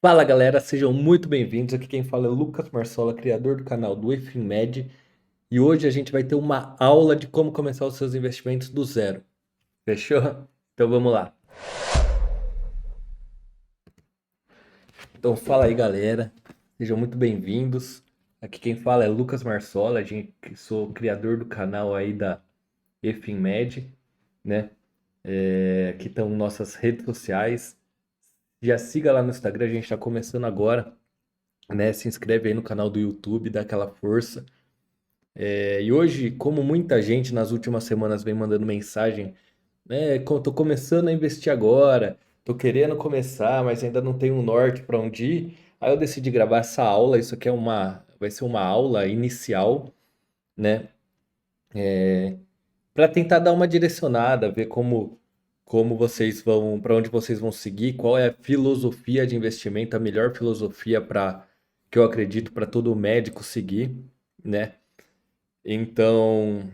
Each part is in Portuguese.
Fala galera, sejam muito bem-vindos. Aqui quem fala é o Lucas Marsola, criador do canal do EFINMED, e hoje a gente vai ter uma aula de como começar os seus investimentos do zero. Fechou? Então vamos lá. Então fala aí galera, sejam muito bem-vindos. Aqui quem fala é Lucas Marsola, sou criador do canal aí da EFINMED, né? Aqui estão nossas redes sociais. Já siga lá no Instagram, a gente está começando agora, né? Se inscreve aí no canal do YouTube, dá aquela força. E hoje, como muita gente nas últimas semanas vem mandando mensagem, tô começando a investir agora, tô querendo começar, mas ainda não tenho um norte para onde ir. Aí eu decidi gravar essa aula. Isso aqui vai ser uma aula inicial, né? Para tentar dar uma direcionada, ver como vocês vão, para onde vocês vão seguir, qual é a filosofia de investimento, a melhor filosofia para que eu acredito para todo médico seguir, né? Então,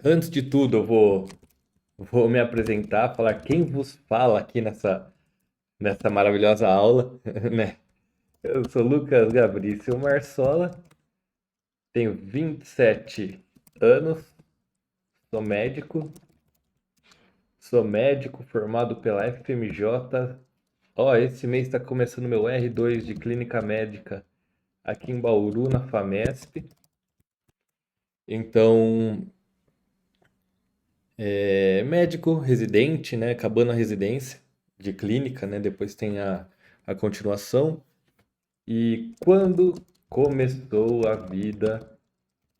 antes de tudo, vou me apresentar, falar quem vos fala aqui nessa maravilhosa aula, né? Eu sou Lucas Gabrício Marsola, tenho 27 anos, sou médico, sou médico formado pela FMJ. Ó, esse mês está começando meu R2 de Clínica Médica aqui em Bauru, na FAMESP. Então, médico residente, né? Acabando a residência de clínica, né? Depois tem a continuação. E quando começou a vida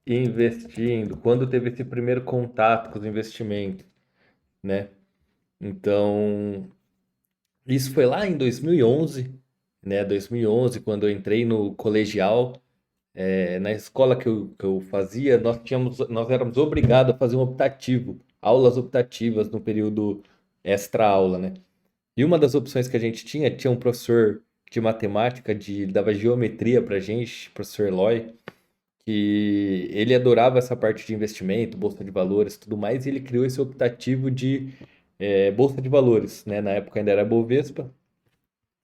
investindo? Quando teve esse primeiro contato com os investimentos, né? Então, isso foi lá em 2011, né? 2011, quando eu entrei no colegial. Na escola que eu fazia, nós éramos obrigados a fazer um optativo, aulas optativas no período extra-aula, né? E uma das opções que a gente tinha um professor de matemática, dava geometria pra gente, professor Eloy, que ele adorava essa parte de investimento, bolsa de valores e tudo mais, e ele criou esse optativo de bolsa de valores, né? Na época ainda era Bovespa.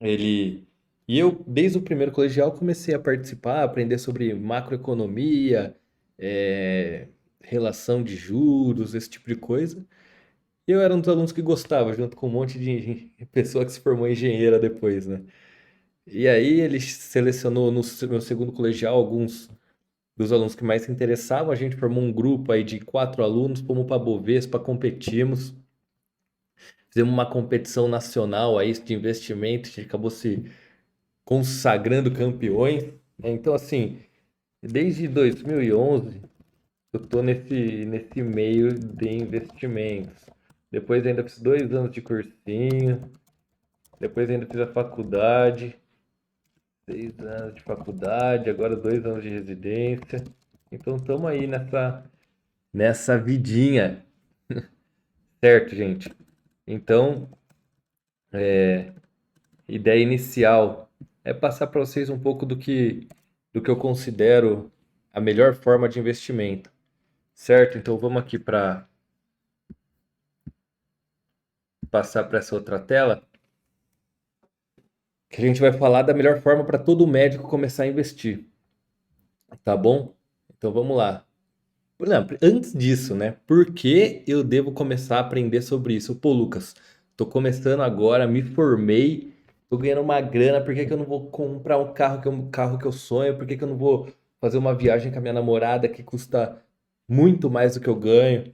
Ele e eu, desde o primeiro colegial, comecei a participar, a aprender sobre macroeconomia, relação de juros, esse tipo de coisa. E eu era um dos alunos que gostava, junto com um monte de pessoa que se formou engenheira depois, né? E aí ele selecionou no meu segundo colegial alguns dos alunos que mais se interessavam. A gente formou um grupo aí de 4 alunos, fomos para Bovespa, competimos, fizemos uma competição nacional aí de investimento, a gente acabou se consagrando campeões, né? Então, assim, desde 2011 eu tô nesse meio de investimentos. Depois ainda fiz 2 anos de cursinho, depois ainda fiz a faculdade, 6 anos de faculdade, agora 2 anos de residência. Então estamos aí nessa vidinha, certo, gente? Então, ideia inicial é passar para vocês um pouco do que eu considero a melhor forma de investimento, certo? Então vamos aqui para passar para essa outra tela, que a gente vai falar da melhor forma para todo médico começar a investir, tá bom? Então vamos lá. Não, antes disso, né? Por que eu devo começar a aprender sobre isso? Pô, Lucas, tô começando agora, me formei, tô ganhando uma grana, por que que eu não vou comprar um carro que eu sonho? Por que que eu não vou fazer uma viagem com a minha namorada que custa muito mais do que eu ganho?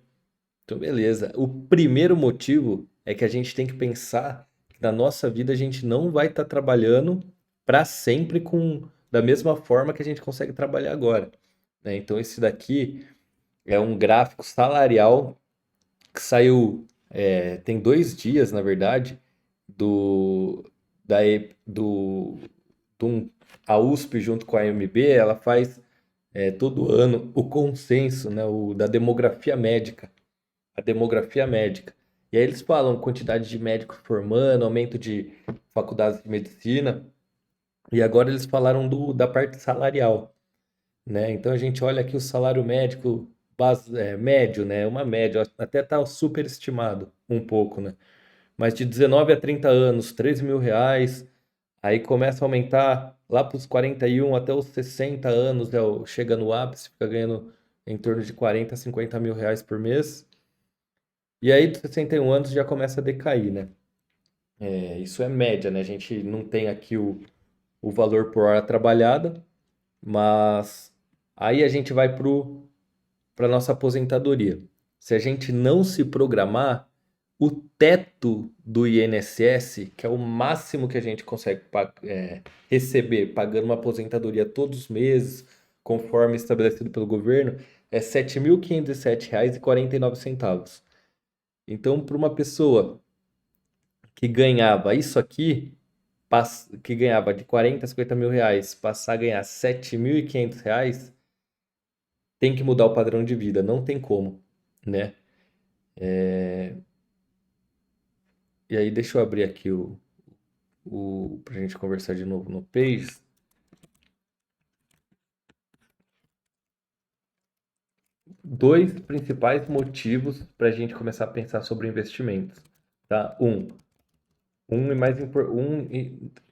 Então, beleza. O primeiro motivo é que a gente tem que pensar que na nossa vida a gente não vai estar trabalhando para sempre da mesma forma que a gente consegue trabalhar agora, né? Então, esse daqui é um gráfico salarial que saiu, tem 2 dias, na verdade, do, da, E- do um- a USP junto com a AMB. Ela faz todo ano o consenso, né, da demografia médica, a demografia médica. E aí eles falam quantidade de médicos formando, aumento de faculdades de medicina, e agora eles falaram da parte salarial, né? Então a gente olha aqui o salário médico médio, né? Uma média, até tá superestimado um pouco, né? Mas de 19 a 30 anos, R$ 13.000, Aí começa a aumentar lá para os 41 até os 60 anos, né? Chega no ápice, fica ganhando em torno de 40, 50 mil reais por mês. E aí, dos 61 anos já começa a decair, né? Isso é média, né? A gente não tem aqui o valor por hora trabalhada, mas aí a gente vai para nossa aposentadoria. Se a gente não se programar, o teto do INSS, que é o máximo que a gente consegue receber pagando uma aposentadoria todos os meses, conforme estabelecido pelo governo, é R$ 7.507,49. Então, para uma pessoa que ganhava isso aqui, que ganhava de 40 a 50 mil reais, passar a ganhar R$ 7.500, tem que mudar o padrão de vida, não tem como, né? E aí, deixa eu abrir aqui pra gente conversar de novo no Pages. Dois principais motivos para a gente começar a pensar sobre investimentos, tá? Um e mais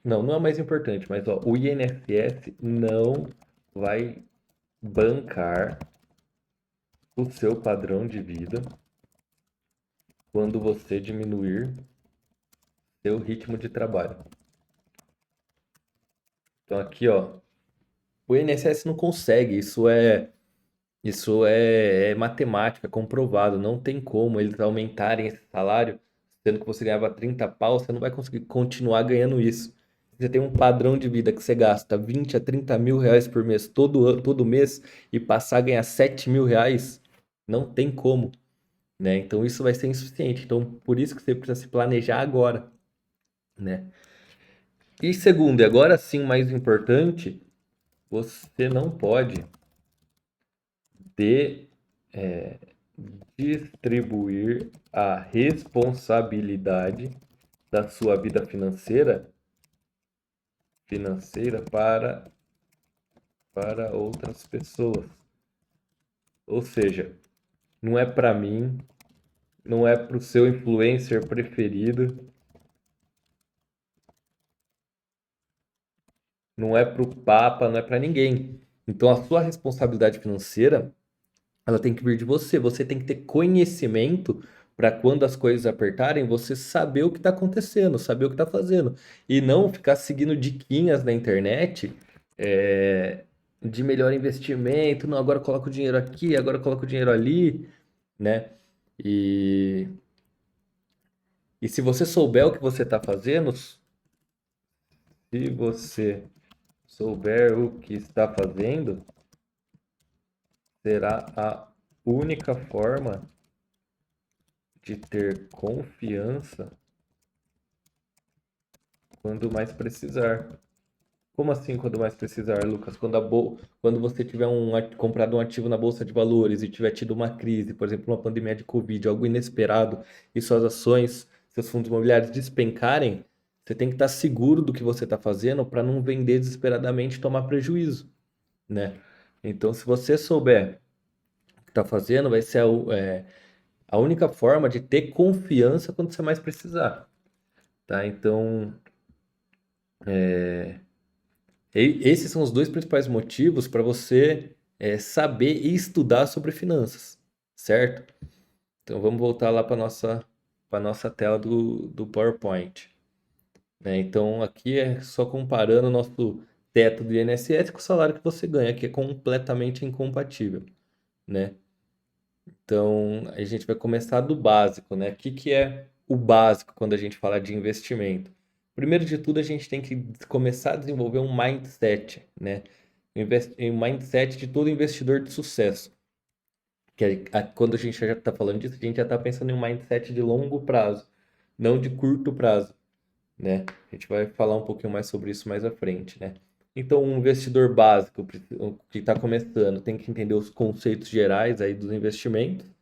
não é o mais importante, mas ó, o INSS não vai bancar o seu padrão de vida quando você diminuir seu ritmo de trabalho. Então aqui, ó, o INSS não consegue, isso é matemática, comprovado. Não tem como eles aumentarem esse salário, sendo que você ganhava 30 pau, você não vai conseguir continuar ganhando isso. Você tem um padrão de vida que você gasta 20 a 30 mil reais por mês todo mês e passar a ganhar 7 mil reais, não tem como, né? Então isso vai ser insuficiente. Então por isso que você precisa se planejar agora, né? E segundo, e agora sim o mais importante, você não pode de, é, distribuir a responsabilidade da sua vida financeira para outras pessoas. Ou seja, não é para mim, não é para o seu influencer preferido, não é para o Papa, não é para ninguém. Então a sua responsabilidade financeira, ela tem que vir de você. Você tem que ter conhecimento para quando as coisas apertarem, você saber o que está acontecendo, saber o que está fazendo. E não ficar seguindo diquinhas na internet de melhor investimento. Não, agora coloca o dinheiro aqui, agora coloca o dinheiro ali, né? E, e se você souber o que você está fazendo, se você souber o que está fazendo, será a única forma de ter confiança quando mais precisar. Como assim quando mais precisar, Lucas? Quando você tiver comprado um ativo na Bolsa de Valores e tiver tido uma crise, por exemplo, uma pandemia de Covid, algo inesperado, e suas ações, seus fundos imobiliários despencarem, você tem que estar seguro do que você está fazendo para não vender desesperadamente e tomar prejuízo, né? Então, se você souber o que está fazendo, vai ser a única forma de ter confiança quando você mais precisar, tá? Então, esses são os dois principais motivos para você saber e estudar sobre finanças, certo? Então vamos voltar lá para nossa tela do PowerPoint, né? Então aqui é só comparando o nosso teto do INSS com o salário que você ganha, que é completamente incompatível, né? Então a gente vai começar do básico, né? O que que é o básico quando a gente fala de investimento? Primeiro de tudo, a gente tem que começar a desenvolver um mindset, né? Um mindset de todo investidor de sucesso. Quando a gente já está falando disso, a gente já está pensando em um mindset de longo prazo, não de curto prazo, né? A gente vai falar um pouquinho mais sobre isso mais à frente, né? Então, um investidor básico que está começando tem que entender os conceitos gerais aí dos investimentos,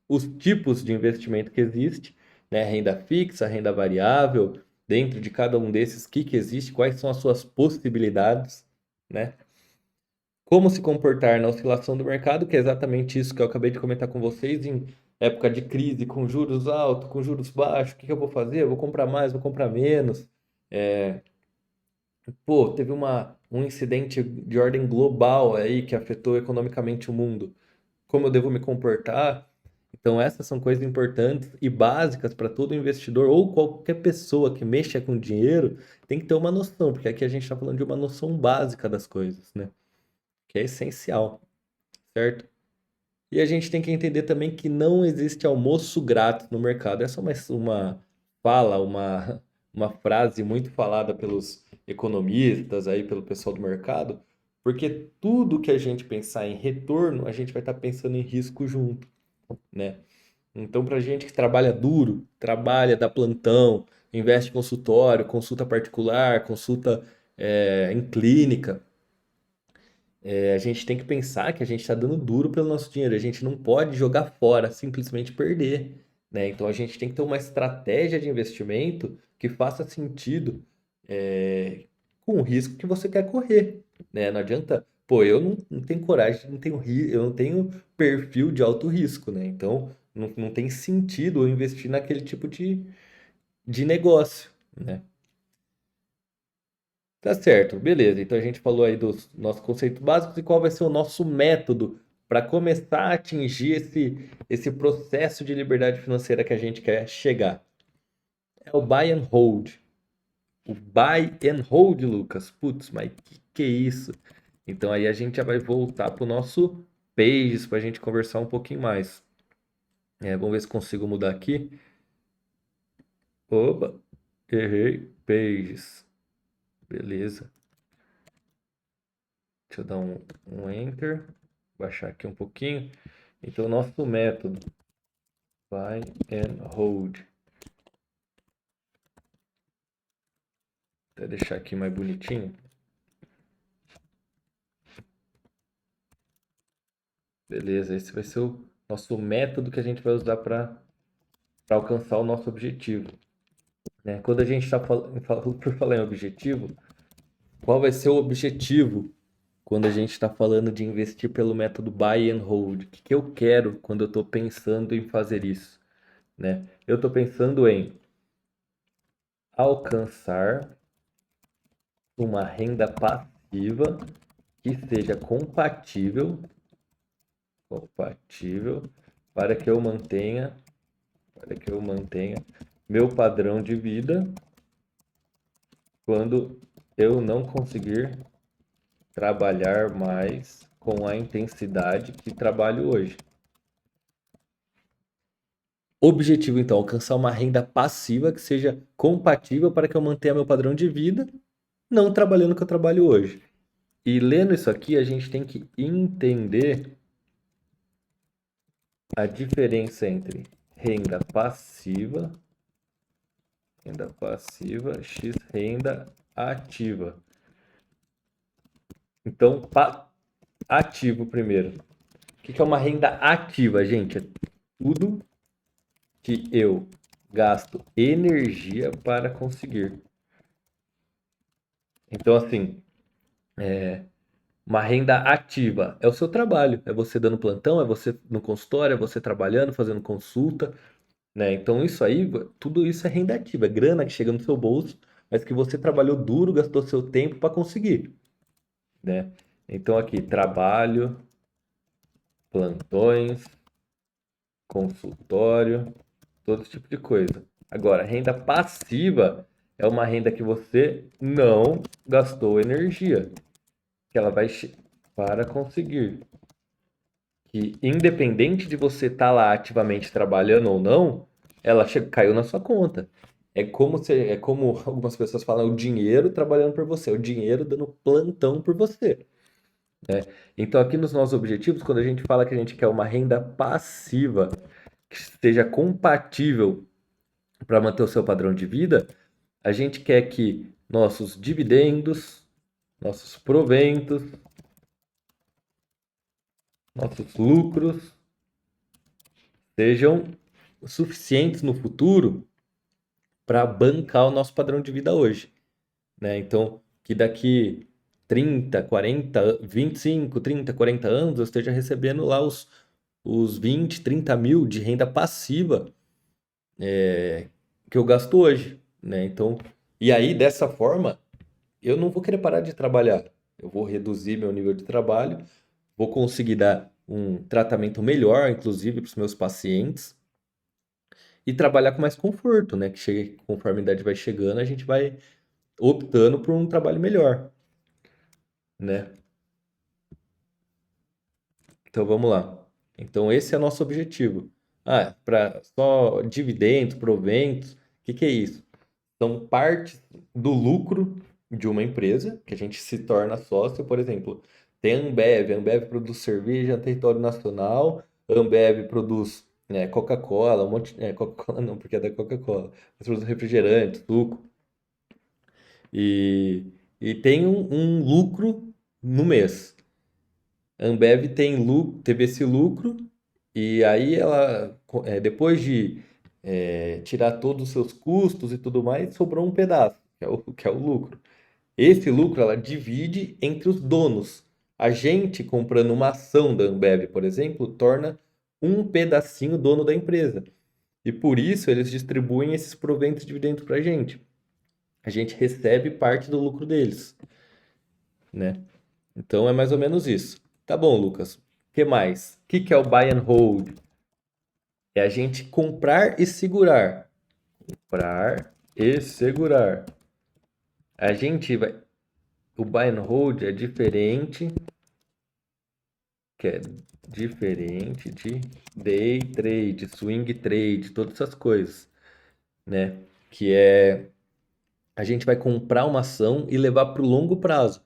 os tipos de investimento que existe, né? Renda fixa, renda variável, dentro de cada um desses, o que que existe, quais são as suas possibilidades, né? Como se comportar na oscilação do mercado, que é exatamente isso que eu acabei de comentar com vocês, em época de crise, com juros altos, com juros baixos, o que que eu vou fazer? Eu vou comprar mais, vou comprar menos, Pô, teve um incidente de ordem global aí que afetou economicamente o mundo. Como eu devo me comportar? Então, essas são coisas importantes e básicas para todo investidor ou qualquer pessoa que mexa com dinheiro tem que ter uma noção, porque aqui a gente está falando de uma noção básica das coisas, né? Que é essencial, certo? E a gente tem que entender também que não existe almoço grátis no mercado. Essa é uma fala, uma frase muito falada pelos economistas, aí pelo pessoal do mercado, porque tudo que a gente pensar em retorno, a gente vai estar pensando em risco junto, né? Então, para gente que trabalha duro, trabalha, dá plantão, investe em consultório, consulta particular, consulta em clínica, a gente tem que pensar que a gente está dando duro pelo nosso dinheiro. A gente não pode jogar fora, simplesmente perder, né? Então a gente tem que ter uma estratégia de investimento que faça sentido é, com o risco que você quer correr, né? Não adianta, pô, eu não tenho coragem, não tenho, eu não tenho perfil de alto risco, né? Então não tem sentido eu investir naquele tipo de negócio, né? Tá certo, beleza. Então a gente falou aí dos nossos conceitos básicos e qual vai ser o nosso método para começar a atingir esse processo de liberdade financeira que a gente quer chegar. É o buy and hold. O buy and hold, Lucas. Putz, mas que é isso? Então aí a gente já vai voltar para o nosso Pages para a gente conversar um pouquinho mais. Vamos ver se consigo mudar aqui. Opa, errei. Pages. Beleza. Deixa eu dar um Enter. Baixar aqui um pouquinho. Então, nosso método buy and hold. Vou deixar aqui mais bonitinho. Beleza, esse vai ser o nosso método que a gente vai usar para alcançar o nosso objetivo, né? Quando a gente está por falar em objetivo, qual vai ser o objetivo quando a gente está falando de investir pelo método buy and hold? O que eu quero quando eu estou pensando em fazer isso, né? Eu estou pensando em alcançar uma renda passiva que seja compatível para que eu mantenha meu padrão de vida quando eu não conseguir trabalhar mais com a intensidade que trabalho hoje. Objetivo, então, alcançar uma renda passiva que seja compatível para que eu mantenha meu padrão de vida, não trabalhando o que eu trabalho hoje. E lendo isso aqui, a gente tem que entender a diferença entre renda passiva x renda ativa. Então, ativo primeiro. O que é uma renda ativa, gente? É tudo que eu gasto energia para conseguir. Então, assim, uma renda ativa é o seu trabalho, é você dando plantão, é você no consultório, é você trabalhando, fazendo consulta, né? Então, isso aí, tudo isso é renda ativa, é grana que chega no seu bolso, mas que você trabalhou duro, gastou seu tempo para conseguir, né? Então, aqui, trabalho, plantões, consultório, todo esse tipo de coisa. Agora, renda passiva é uma renda que você não gastou energia, que ela vai para conseguir. Que independente de você estar lá ativamente trabalhando ou não, ela caiu na sua conta. É como algumas pessoas falam, o dinheiro trabalhando por você, o dinheiro dando plantão por você, né? Então, aqui nos nossos objetivos, quando a gente fala que a gente quer uma renda passiva que esteja compatível para manter o seu padrão de vida, a gente quer que nossos dividendos, nossos proventos, nossos lucros sejam suficientes no futuro para bancar o nosso padrão de vida hoje, né? Então, que daqui 30, 40, 25, 30, 40 anos eu esteja recebendo lá os 20, 30 mil de renda passiva que eu gasto hoje, né? Então, e aí dessa forma eu não vou querer parar de trabalhar. Eu vou reduzir meu nível de trabalho, vou conseguir dar um tratamento melhor, inclusive para os meus pacientes, e trabalhar com mais conforto, né? Que chega, conforme a idade vai chegando, a gente vai optando por um trabalho melhor, né? Então vamos lá. Então esse é o nosso objetivo. Ah, para só dividendos, proventos, o que que é isso? São partes do lucro de uma empresa que a gente se torna sócio, por exemplo, tem a Ambev produz cerveja no território nacional, a Ambev produz Coca-Cola, Coca-Cola não, porque é da Coca-Cola, mas produz refrigerante, suco, e, e tem um lucro no mês. A Ambev teve esse lucro e aí ela, depois de tirar todos os seus custos e tudo mais, sobrou um pedaço, que é o lucro. Esse lucro ela divide entre os donos. A gente comprando uma ação da Ambev, por exemplo, torna um pedacinho dono da empresa. E por isso eles distribuem esses proventos e dividendos para a gente. A gente recebe parte do lucro deles, né? Então é mais ou menos isso. Tá bom, Lucas. O que mais? O que que é o buy and hold? É a gente comprar e segurar. Comprar e segurar. A gente vai. O buy and hold é diferente, que é diferente de day trade, swing trade, todas essas coisas, né? Que é a gente vai comprar uma ação e levar para o longo prazo.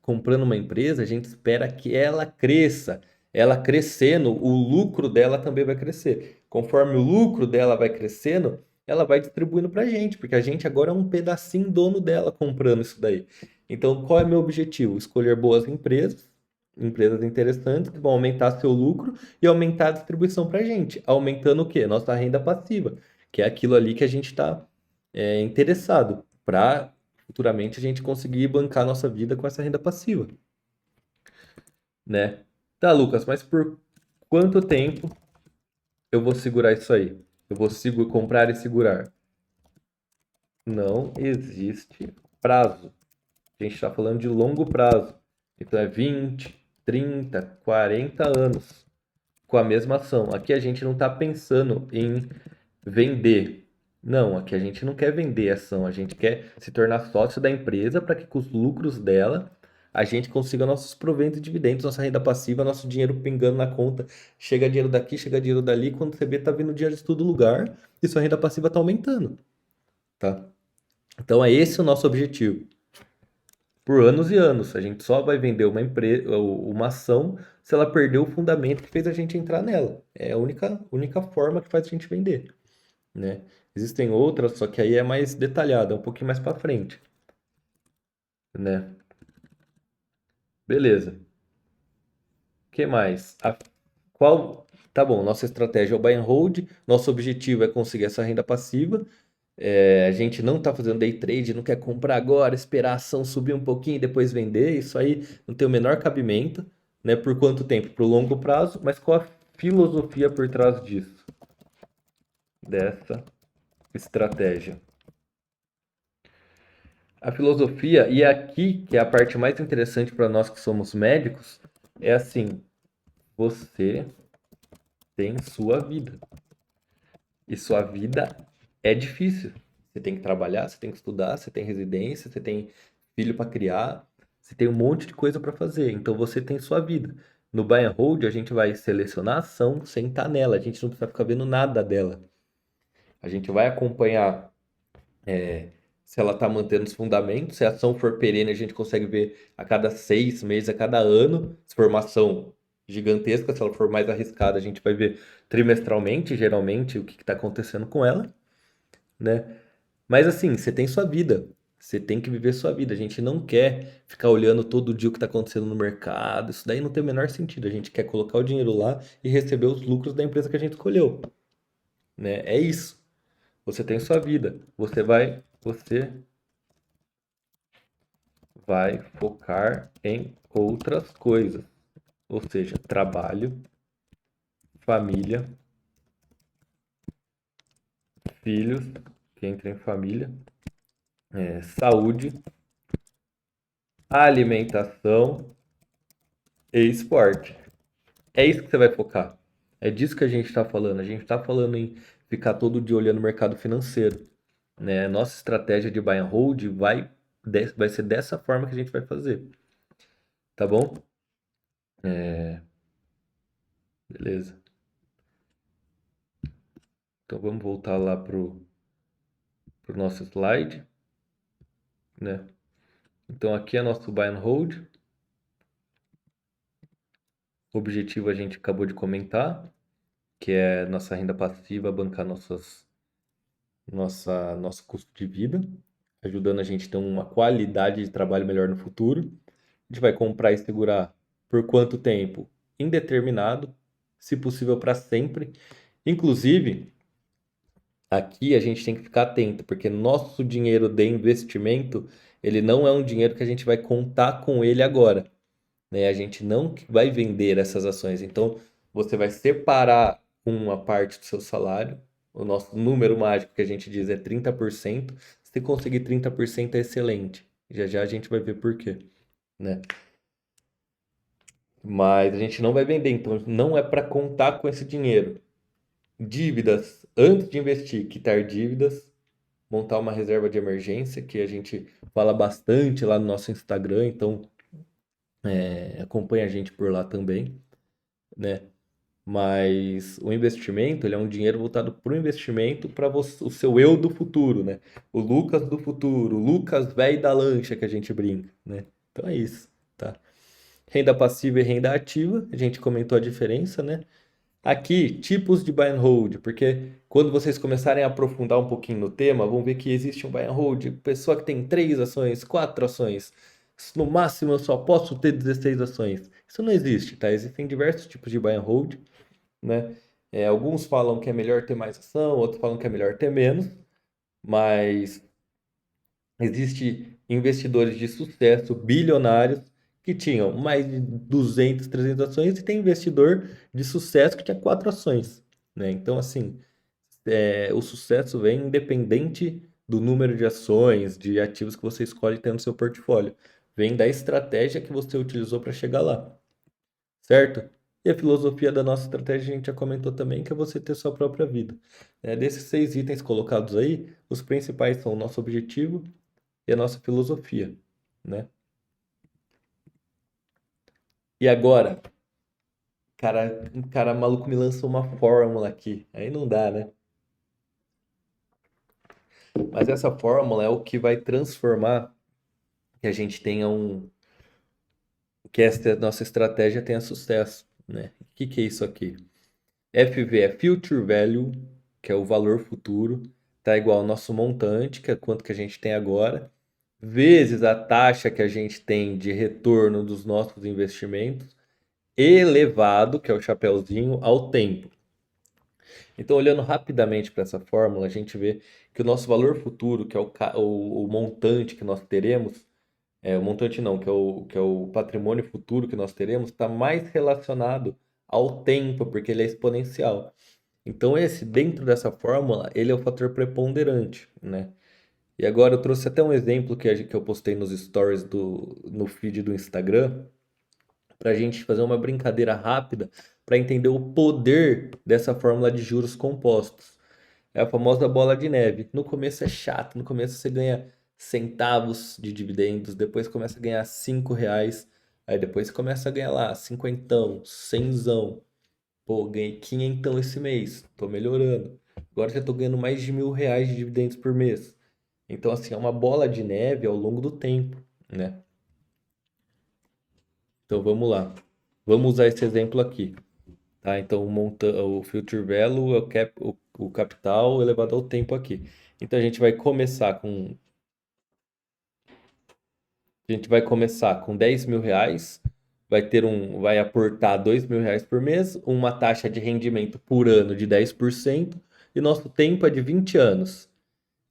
Comprando uma empresa, a gente espera que ela cresça. Ela crescendo, o lucro dela também vai crescer. Conforme o lucro dela vai crescendo, ela vai distribuindo para a gente, porque a gente agora é um pedacinho dono dela comprando isso daí. Então, qual é meu objetivo? Escolher boas empresas, empresas interessantes que vão aumentar seu lucro e aumentar a distribuição para a gente, aumentando o quê? Nossa renda passiva, que é aquilo ali que a gente está interessado para futuramente a gente conseguir bancar nossa vida com essa renda passiva, né? Tá, Lucas, mas por quanto tempo eu vou segurar isso aí? Eu vou comprar e segurar? Não existe prazo. A gente está falando de longo prazo. Então é 20, 30, 40 anos com a mesma ação. Aqui a gente não está pensando em vender. Não, aqui a gente não quer vender ação, a gente quer se tornar sócio da empresa para que com os lucros dela a gente consiga nossos proventos e dividendos, nossa renda passiva, nosso dinheiro pingando na conta. Chega dinheiro daqui, chega dinheiro dali, quando você vê, tá vindo dinheiro de todo lugar e sua renda passiva tá aumentando, tá? Então é esse o nosso objetivo. Por anos e anos, a gente só vai vender uma empresa, uma ação se ela perder o fundamento que fez a gente entrar nela. É a única forma que faz a gente vender, né? Existem outras, só que aí é mais detalhado, é um pouquinho mais para frente, né? Beleza. O que mais? Qual? Tá bom, nossa estratégia é o buy and hold, nosso objetivo é conseguir essa renda passiva. A gente não está fazendo day trade, não quer comprar agora, esperar a ação subir um pouquinho e depois vender. Isso aí não tem o menor cabimento, né? Por quanto tempo? Para o longo prazo, mas qual a filosofia por trás disso? Dessa estratégia. A filosofia, e aqui que é a parte mais interessante para nós que somos médicos, é assim: você tem sua vida. E sua vida é difícil. Você tem que trabalhar, você tem que estudar, você tem residência, você tem filho para criar, você tem um monte de coisa para fazer. Então você tem sua vida. No buy and hold, a gente vai selecionar a ação sem estar nela. A gente não precisa ficar vendo nada dela. A gente vai acompanhar se ela está mantendo os fundamentos. Se a ação for perene, a gente consegue ver a cada 6 meses, a cada ano. Se for uma ação gigantesca, se ela for mais arriscada, a gente vai ver trimestralmente, geralmente, o que está acontecendo com ela, né? Mas assim, você tem sua vida. Você tem que viver sua vida. A gente não quer ficar olhando todo dia o que está acontecendo no mercado. Isso daí não tem o menor sentido. A gente quer colocar o dinheiro lá e receber os lucros da empresa que a gente escolheu, né? É isso. Você tem sua vida. Você vai focar em outras coisas, ou seja, trabalho, família, filhos, que entra em família, saúde, alimentação e esporte. É isso que você vai focar. É disso que a gente está falando. A gente está falando em ficar todo dia olhando o mercado financeiro, né? Nossa estratégia de buy and hold vai ser dessa forma que a gente vai fazer, tá bom? Beleza. Então vamos voltar lá pro nosso slide, né? Então aqui é nosso buy and hold. O objetivo a gente acabou de comentar, que é nossa renda passiva bancar nosso custo de vida, ajudando a gente a ter uma qualidade de trabalho melhor no futuro. A gente vai comprar e segurar por quanto tempo? Indeterminado, se possível para sempre. Inclusive, aqui a gente tem que ficar atento, porque nosso dinheiro de investimento, ele não é um dinheiro que a gente vai contar com ele agora, né? A gente não vai vender essas ações. Então, você vai separar uma parte do seu salário. O nosso número mágico que a gente diz é 30%. Se conseguir 30% é excelente. Já já a gente vai ver por quê, né? Mas a gente não vai vender, então não é para contar com esse dinheiro. Dívidas, antes de investir, quitar dívidas, montar uma reserva de emergência, que a gente fala bastante lá no nosso Instagram, então acompanha a gente por lá também, né? Mas o investimento, ele é um dinheiro voltado para o investimento para o seu eu do futuro, né? O Lucas do futuro, o Lucas velho da lancha que a gente brinca, né? Então é isso, tá? Renda passiva e renda ativa, a gente comentou a diferença, né? Aqui, tipos de buy and hold, porque quando vocês começarem a aprofundar um pouquinho no tema, vão ver que existe um buy and hold, pessoa que tem 3 ações, 4 ações. No máximo eu só posso ter 16 ações. Isso não existe, tá? Existem diversos tipos de buy and hold, né? Alguns falam que é melhor ter mais ação, outros falam que é melhor ter menos, mas existe investidores de sucesso, bilionários, que tinham mais de 200, 300 ações e tem investidor de sucesso que tinha 4 ações, né? Então, assim, o sucesso vem independente do número de ações, de ativos que você escolhe ter no seu portfólio. Vem da estratégia que você utilizou para chegar lá, certo? E a filosofia da nossa estratégia a gente já comentou também, que é você ter sua própria vida. Desses 6 itens colocados aí, os principais são o nosso objetivo e a nossa filosofia, né? E agora, um cara maluco me lançou uma fórmula aqui. Aí não dá, né? Mas essa fórmula é o que vai transformar que a gente tenha que essa nossa estratégia tenha sucesso, né? O que é isso aqui? FV é Future Value, que é o valor futuro, tá igual ao nosso montante, que é quanto que a gente tem agora, vezes a taxa que a gente tem de retorno dos nossos investimentos, elevado, que é o chapeuzinho, ao tempo. Então, olhando rapidamente para essa fórmula, a gente vê que o nosso valor futuro, que é o montante que nós teremos, o montante não, que é o patrimônio futuro que nós teremos, está mais relacionado ao tempo, porque ele é exponencial. Então, dentro dessa fórmula, ele é o fator preponderante, né? E agora eu trouxe até um exemplo que eu postei nos stories no feed do Instagram, para a gente fazer uma brincadeira rápida para entender o poder dessa fórmula de juros compostos. É a famosa bola de neve. No começo é chato, no começo você ganha centavos de dividendos, depois começa a ganhar R$ 5, aí depois você começa a ganhar lá cinquentão, cenzão. Pô, ganhei quinhentão esse mês, tô melhorando. Agora já tô ganhando mais de R$ 1.000 de dividendos por mês. Então, assim, é uma bola de neve ao longo do tempo, né? Então, vamos lá. Vamos usar esse exemplo aqui, tá? Então, o Future Value é o capital elevado ao tempo aqui. Então, a gente vai começar com R$ 10.000, vai aportar R$ 2.000 por mês, uma taxa de rendimento por ano de 10% e nosso tempo é de 20 anos.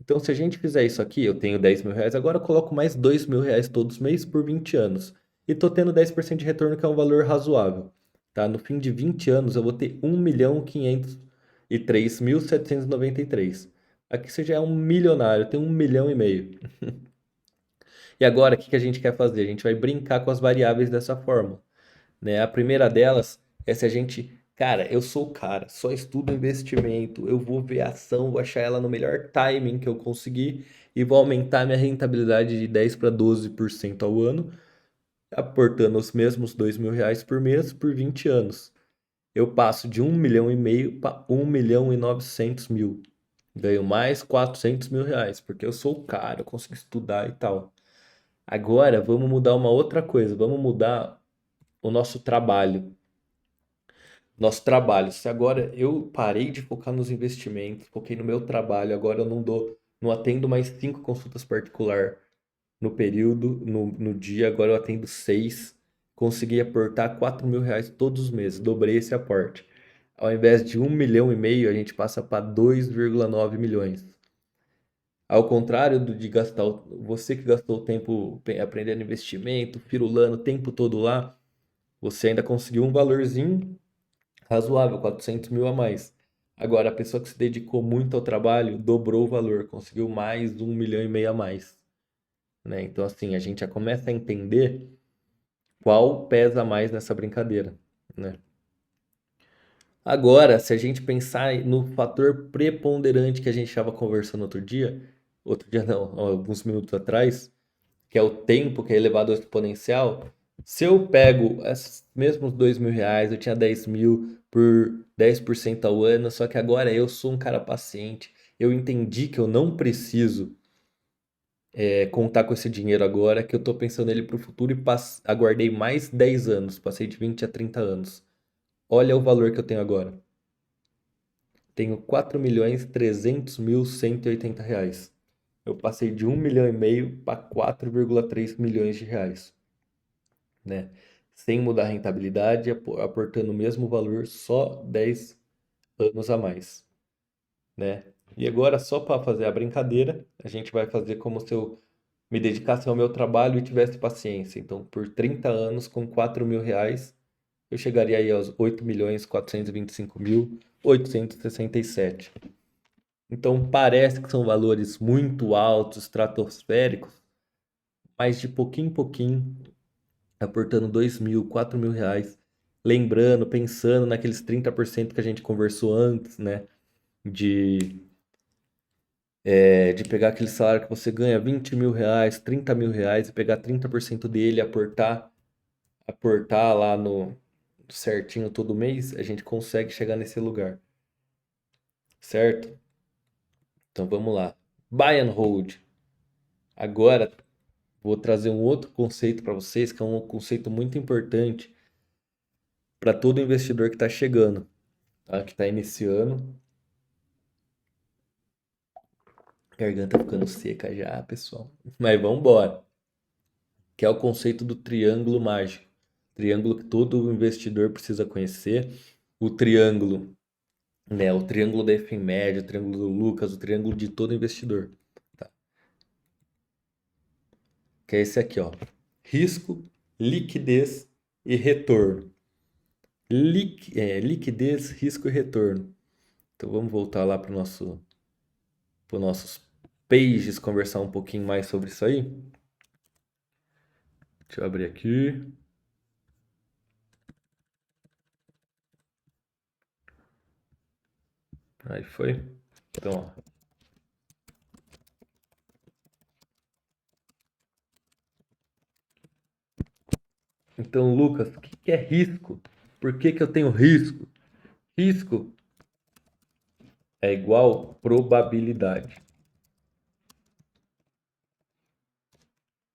Então, se a gente fizer isso aqui, eu tenho R$ 10.000, agora eu coloco mais R$ 2.000 todos os meses por 20 anos. E tô tendo 10% de retorno, que é um valor razoável. Tá? No fim de 20 anos, eu vou ter 1.503.793. Aqui você já é um milionário, tem 1,5 milhão. E agora, o que que a gente quer fazer? A gente vai brincar com as variáveis dessa forma, né? A primeira delas é se a gente, cara, eu sou o cara, só estudo investimento, eu vou ver a ação, vou achar ela no melhor timing que eu conseguir e vou aumentar minha rentabilidade de 10 para 12% ao ano, aportando os mesmos R$ 2.000 por mês por 20 anos. Eu passo de 1,5 milhão para 1,9 milhão. Ganho mais R$ 400.000, porque eu sou o cara, eu consigo estudar e tal. Agora, vamos mudar uma outra coisa, vamos mudar o nosso trabalho. Nosso trabalho. Se agora eu parei de focar nos investimentos, foquei no meu trabalho, agora eu não atendo mais 5 consultas particular no período, no dia, agora eu atendo 6. Consegui aportar R$ 4.000 todos os meses, dobrei esse aporte. Ao invés de 1,5 milhão, a gente passa para 2,9 milhões. Ao contrário de gastar, você que gastou o tempo aprendendo investimento, firulando o tempo todo lá, você ainda conseguiu um valorzinho razoável, 400.000 a mais. Agora, a pessoa que se dedicou muito ao trabalho dobrou o valor, conseguiu mais de 1,5 milhão a mais, né? Então, assim, a gente já começa a entender qual pesa mais nessa brincadeira, né? Agora, se a gente pensar no fator preponderante que a gente estava conversando outro dia não, alguns minutos atrás, que é o tempo que é elevado ao exponencial, se eu pego esses mesmos R$ 2.000, eu tinha 10 mil por 10% ao ano, só que agora eu sou um cara paciente, eu entendi que eu não preciso contar com esse dinheiro agora, que eu tô pensando nele pro futuro e aguardei mais 10 anos, passei de 20 a 30 anos. Olha o valor que eu tenho agora. Tenho 4.300.180 reais. Eu passei de 1,5 milhão para 4,3 milhões de reais, né? Sem mudar a rentabilidade, aportando o mesmo valor, só 10 anos a mais, né? E agora, só para fazer a brincadeira, a gente vai fazer como se eu me dedicasse ao meu trabalho e tivesse paciência. Então, por 30 anos, com R$ 4.000, eu chegaria aí aos 8.425.867. Então, parece que são valores muito altos, estratosféricos, mas de pouquinho em pouquinho, aportando 2.000, R$ 4.000, lembrando, pensando naqueles 30% que a gente conversou antes, né? De, de pegar aquele salário que você ganha R$ 20.000, R$ 30.000 e pegar 30% dele e aportar lá no certinho todo mês, a gente consegue chegar nesse lugar, certo? Então vamos lá. Buy and hold. Agora vou trazer um outro conceito para vocês, que é um conceito muito importante para todo investidor que está chegando, tá? Que está iniciando. Garganta ficando seca já, pessoal. Mas vamos embora. Que é o conceito do triângulo mágico. Triângulo que todo investidor precisa conhecer. O triângulo, né? O triângulo da FMED, o triângulo do Lucas, o triângulo de todo investidor. Tá? Que é esse aqui, ó. Risco, liquidez e retorno. Liquidez, risco e retorno. Então vamos voltar lá para nossos pages, conversar um pouquinho mais sobre isso aí. Deixa eu abrir aqui. Aí foi. Então, ó. Então, Lucas, o que que é risco? Por que que eu tenho risco? Risco é igual probabilidade.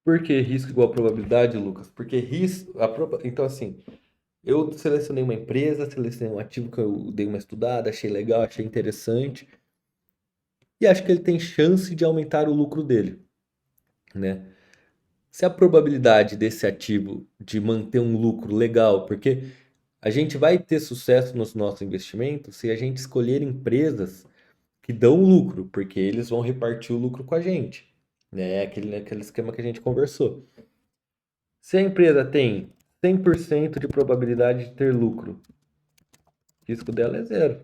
Por que risco igual probabilidade, Lucas? Porque risco, então assim, eu selecionei uma empresa, selecionei um ativo que eu dei uma estudada, achei legal, achei interessante e acho que ele tem chance de aumentar o lucro dele, né? Se a probabilidade desse ativo de manter um lucro legal, porque a gente vai ter sucesso nos nossos investimentos se a gente escolher empresas que dão lucro, porque eles vão repartir o lucro com a gente, né? Aquele esquema que a gente conversou. Se a empresa tem 100% de probabilidade de ter lucro, o risco dela é zero,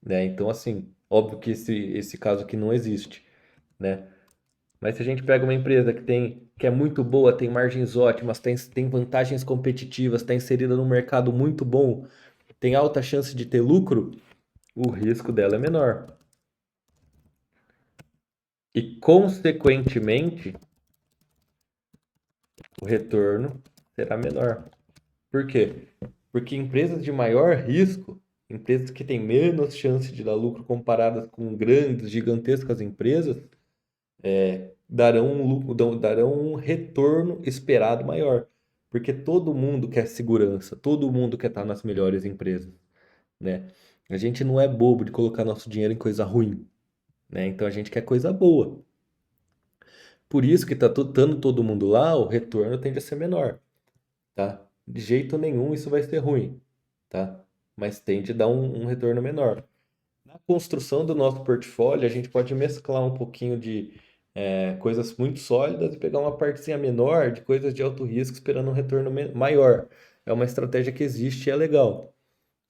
né? Então, assim, Óbvio que esse caso aqui não existe, né? Mas se a gente pega uma empresa que é muito boa, tem margens ótimas, tem vantagens competitivas, está inserida num mercado muito bom, tem alta chance de ter lucro, o risco dela é menor. E, consequentemente, o retorno será menor. Por quê? Porque empresas de maior risco, empresas que têm menos chance de dar lucro comparadas com grandes, gigantescas empresas, darão um retorno esperado maior. Porque todo mundo quer segurança, todo mundo quer estar nas melhores empresas, né? A gente não é bobo de colocar nosso dinheiro em coisa ruim, né? Então a gente quer coisa boa. Por isso que estando todo mundo lá, o retorno tende a ser menor, tá? De jeito nenhum isso vai ser ruim, tá? Mas tende a dar um retorno menor. Na construção do nosso portfólio, a gente pode mesclar um pouquinho de coisas muito sólidas e pegar uma partezinha menor de coisas de alto risco esperando um retorno maior. É uma estratégia que existe e é legal,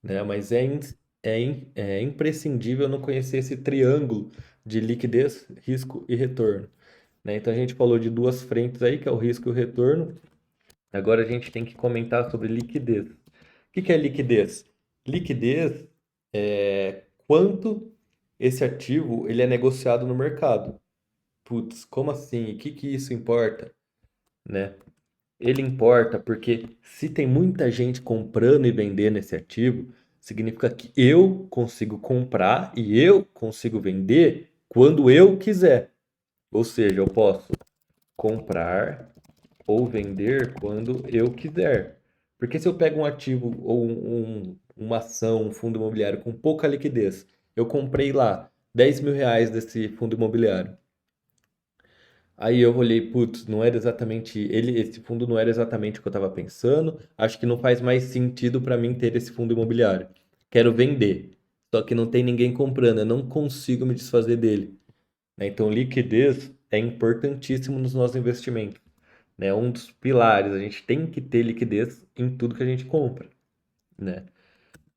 né? Mas é imprescindível não conhecer esse triângulo de liquidez, risco e retorno, né? Então a gente falou de duas frentes aí, que é o risco e o retorno. Agora a gente tem que comentar sobre liquidez. O que é liquidez? Liquidez é quanto esse ativo ele é negociado no mercado. Putz, como assim? O que isso importa, né? Ele importa porque se tem muita gente comprando e vendendo esse ativo, significa que eu consigo comprar e eu consigo vender quando eu quiser. Ou seja, eu posso comprar ou vender quando eu quiser. Porque se eu pego um ativo ou uma ação, um fundo imobiliário com pouca liquidez, eu comprei lá R$ 10.000 desse fundo imobiliário. Aí eu olhei, putz, não era exatamente esse fundo não era exatamente o que eu estava pensando. Acho que não faz mais sentido para mim ter esse fundo imobiliário. Quero vender. Só que não tem ninguém comprando, eu não consigo me desfazer dele, né? Então, liquidez é importantíssimo nos nossos investimentos, né? Um dos pilares, a gente tem que ter liquidez em tudo que a gente compra, né?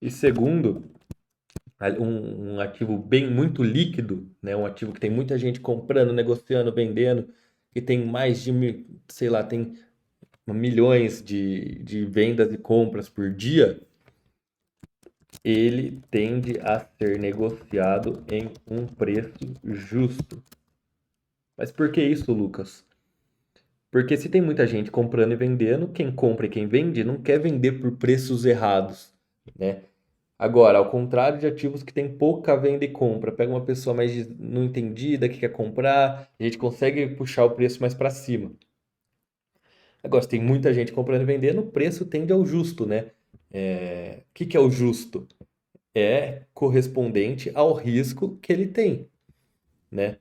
E segundo, um ativo bem muito líquido, né? Um ativo que tem muita gente comprando, negociando, vendendo, que tem mais de, sei lá, tem milhões de vendas e compras por dia, ele tende a ser negociado em um preço justo. Mas por que isso, Lucas? Porque se tem muita gente comprando e vendendo, quem compra e quem vende não quer vender por preços errados, né? Agora, ao contrário de ativos que tem pouca venda e compra, pega uma pessoa mais não entendida que quer comprar, a gente consegue puxar o preço mais para cima. Agora, se tem muita gente comprando e vendendo, o preço tende ao justo, né? O que é o justo? É correspondente ao risco que ele tem, né?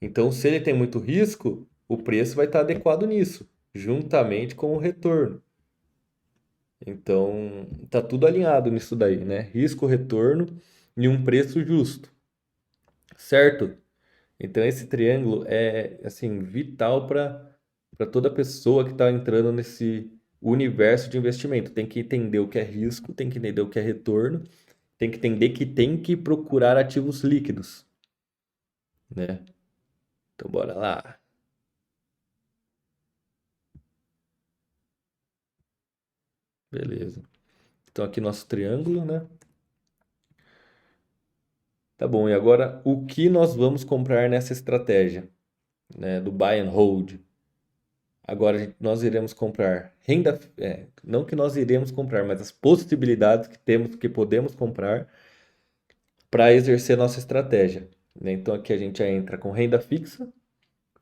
Então, se ele tem muito risco, o preço vai estar adequado nisso, juntamente com o retorno. Então, tá tudo alinhado nisso daí, né? Risco, retorno e um preço justo, certo? Então, esse triângulo é assim vital para toda pessoa que está entrando nesse universo de investimento. Tem que entender o que é risco, tem que entender o que é retorno, tem que entender que tem que procurar ativos líquidos, né? Então, bora lá. Beleza. Então, aqui nosso triângulo, né? Tá bom, e agora o que nós vamos comprar nessa estratégia, né, do buy and hold? Agora nós iremos comprar renda, não que nós iremos comprar, mas as possibilidades que temos, que podemos comprar para exercer nossa estratégia, né? Então aqui a gente já entra com renda fixa,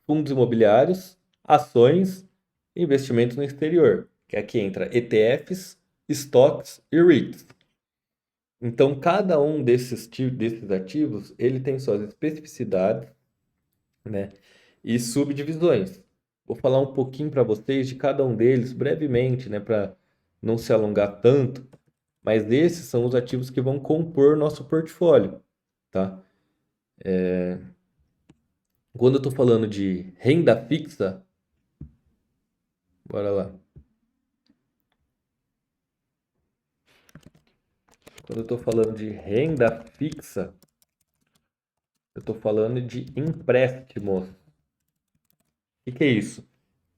fundos imobiliários, ações, investimentos no exterior, que aqui entra ETFs, estoques e REITs. Então cada um desses ativos, ele tem suas especificidades, né? E subdivisões. Vou falar um pouquinho para vocês de cada um deles brevemente, né, para não se alongar tanto, mas esses são os ativos que vão compor nosso portfólio, tá? Quando eu estou falando de renda fixa, bora lá. Quando eu estou falando de renda fixa, Eu estou falando de empréstimos. O que é isso?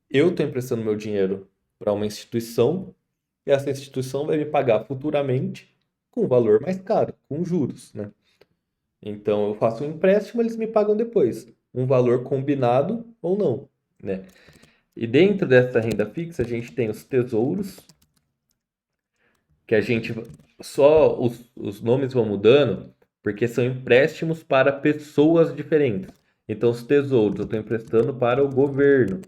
Eu estou emprestando meu dinheiro para uma instituição e essa instituição vai me pagar futuramente com um valor mais caro, com juros, né? Então eu faço um empréstimo, eles me pagam depois, um valor combinado ou não, né? E dentro dessa renda fixa a gente tem os tesouros, que a gente só os nomes vão mudando porque são empréstimos para pessoas diferentes. Então os tesouros eu estou emprestando para o governo.